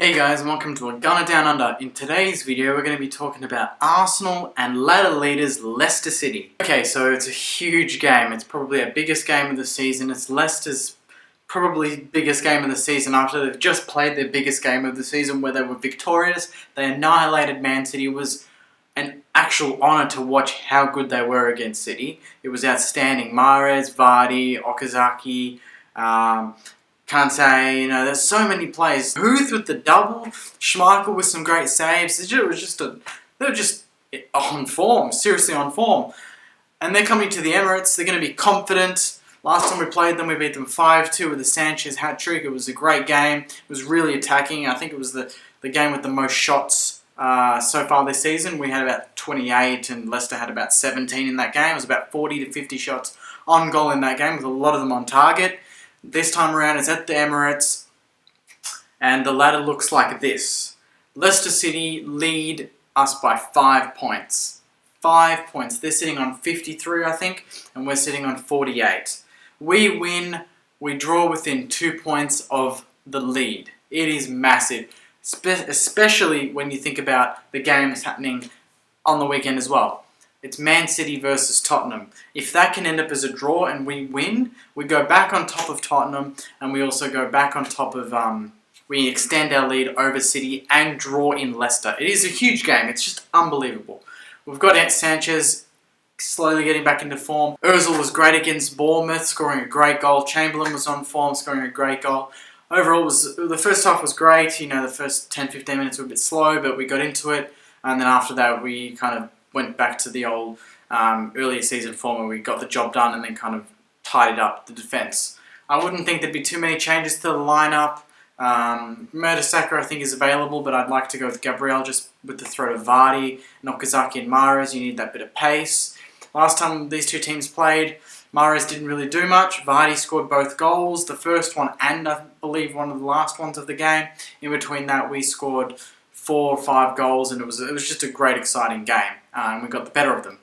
Hey guys, and welcome to A Gunner Down Under. In today's video we're going to be talking about Arsenal and ladder leaders Leicester City. Okay, so it's a huge game. It's probably our biggest game of the season. It's Leicester's probably biggest game of the season after they've just played their biggest game of the season where they were victorious. They annihilated Man City. It was an actual honour to watch how good they were against City. It was outstanding. Mahrez, Vardy, Okazaki, Kante, there's so many players. Huth with the double, Schmeichel with some great saves. They were just on form, seriously on form. And they're coming to the Emirates. They're going to be confident. Last time we played them, we beat them 5-2 with a Sanchez hat-trick. It was a great game. It was really attacking. I think it was the game with the most shots so far this season. We had about 28 and Leicester had about 17 in that game. It was about 40 to 50 shots on goal in that game with a lot of them on target. This time around it's at the Emirates and the ladder looks like this. Leicester City lead us by 5 points. 5 points. They're sitting on 53 I think and we're sitting on 48. We win, we draw within 2 points of the lead. It is massive, especially when you think about the game that's happening on the weekend as well. It's Man City versus Tottenham. If that can end up as a draw and we win, we go back on top of Tottenham and we also go back on top of, we extend our lead over City and draw in Leicester. It is a huge game. It's just unbelievable. We've got Sanchez slowly getting back into form. Ozil was great against Bournemouth, scoring a great goal. Chamberlain was on form, scoring a great goal. Overall, the first half was great. The first 10-15 minutes were a bit slow, but we got into it. And then after that, we kind of went back to the old earlier season form where we got the job done and then kind of tidied up the defence. I wouldn't think there'd be too many changes to the lineup. Mertesacker I think is available, but I'd like to go with Gabriel just with the threat of Vardy, Okazaki and Mahrez. You need that bit of pace. Last time these two teams played, Mahrez didn't really do much. Vardy scored both goals, the first one and I believe one of the last ones of the game. In between that we scored 4 or 5 goals and it was just a great exciting game and we got the better of them.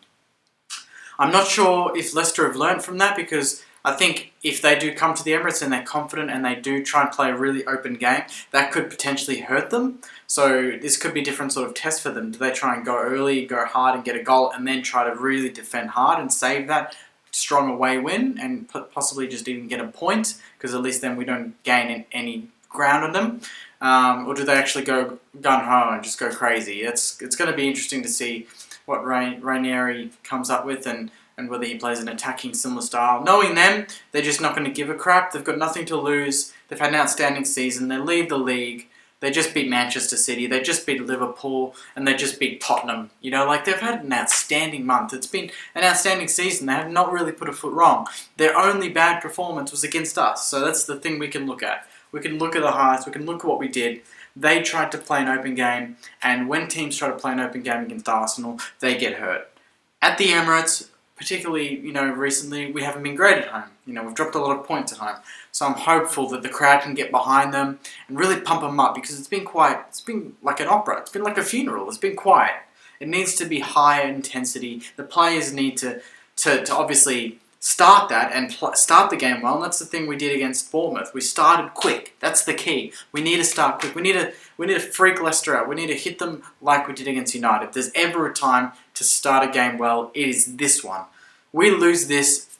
I'm not sure if Leicester have learnt from that because I think if they do come to the Emirates and they're confident and they do try and play a really open game, that could potentially hurt them. So this could be a different sort of test for them. Do they try and go early, go hard and get a goal and then try to really defend hard and save that strong away win and possibly just even get a point because at least then we don't gain any ground on them? Or do they actually go gun-ho and just go crazy? It's going to be interesting to see what Ranieri comes up with and whether he plays an attacking similar style. Knowing them, they're just not going to give a crap. They've got nothing to lose. They've had an outstanding season. They lead the league. They just beat Manchester City. They just beat Liverpool. And they just beat Tottenham. They've had an outstanding month. It's been an outstanding season. They have not really put a foot wrong. Their only bad performance was against us. So that's the thing we can look at. We can look at the highlights. We can look at what we did. They tried to play an open game. And when teams try to play an open game against Arsenal, they get hurt. At the Emirates, particularly, recently, we haven't been great at home. We've dropped a lot of points at home. So I'm hopeful that the crowd can get behind them and really pump them up because it's been like an opera. It's been like a funeral. It's been quiet. It needs to be higher intensity. The players need to obviously start that and start the game well. And that's the thing we did against Bournemouth. We started quick. That's the key. We need to start quick. We need to freak Leicester out. We need to hit them like we did against United. If there's ever a time to start a game well, it is this one. We lose this.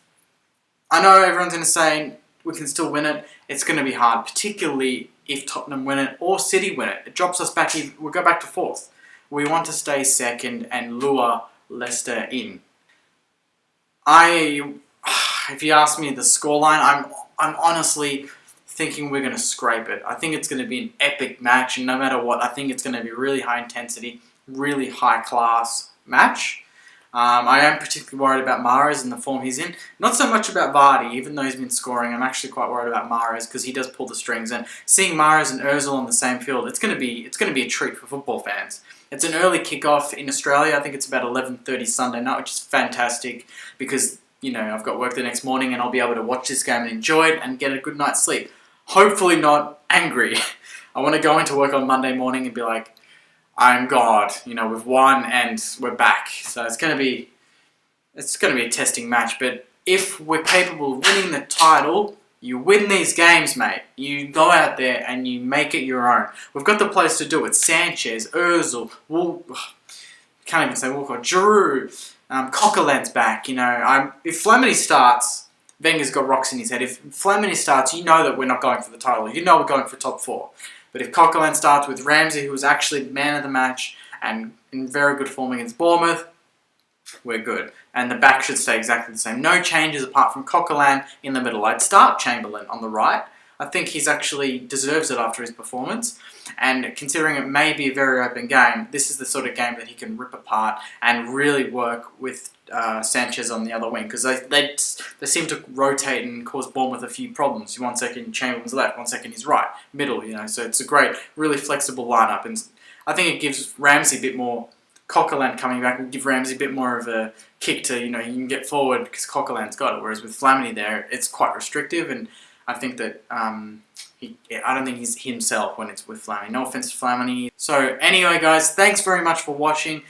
I know everyone's going to say we can still win it. It's going to be hard, particularly if Tottenham win it or City win it. It drops us back. We'll go back to 4th. We want to stay second and lure Leicester in. If you ask me the scoreline, I'm honestly thinking we're going to scrape it. I think it's going to be an epic match, and no matter what, I think it's going to be really high intensity, really high class match. I am particularly worried about Mahrez and the form he's in. Not so much about Vardy, even though he's been scoring. I'm actually quite worried about Mahrez because he does pull the strings. And seeing Mahrez and Ozil on the same field, it's going to be a treat for football fans. It's an early kickoff in Australia. I think it's about 11:30 Sunday night, which is fantastic because I've got work the next morning and I'll be able to watch this game and enjoy it and get a good night's sleep. Hopefully not angry. I want to go into work on Monday morning and be like, I'm God. We've won and we're back. So it's going to be a testing match. But if we're capable of winning the title, You win these games, mate. You go out there and you make it your own. We've got the players to do it. Sanchez, Ozil, can't even say Walcott, Giroud, Coquelin's back. You know, if Flamini starts, Wenger's got rocks in his head. If Flamini starts, you know that we're not going for the title. You know we're going for top 4. But if Coquelin starts with Ramsey, who was actually man of the match and in very good form against Bournemouth, we're good. And the back should stay exactly the same. No changes apart from Coquelin in the middle. I'd start Chamberlain on the right. I think he's actually deserves it after his performance. And considering it may be a very open game, this is the sort of game that he can rip apart and really work with Sanchez on the other wing. Because they seem to rotate and cause Bournemouth a few problems. 1 second Chamberlain's left, 1 second he's right, middle, you know. So it's a great, really flexible lineup. And I think it gives Ramsey a bit more. Coquelin coming back will give Ramsey a bit more of a kick to, you know, you can get forward because Coquelin's got it. Whereas with Flamini there, it's quite restrictive, and I think that I don't think he's himself when it's with Flamini. No offense to Flamini. So anyway, guys, thanks very much for watching.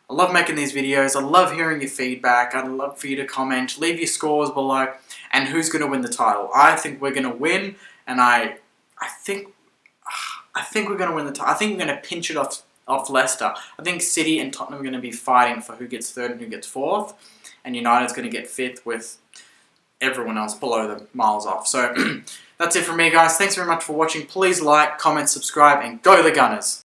I love making these videos. I love hearing your feedback. I'd love for you to comment, leave your scores below, and who's going to win the title. I think we're going to win, and I think we're going to win the title. I think we're going to pinch it off Leicester. I think City and Tottenham are going to be fighting for who gets 3rd and who gets 4th, and United's going to get 5th with everyone else below them miles off. So that's it from me, guys. Thanks very much for watching. Please like, comment, subscribe, and go the Gunners!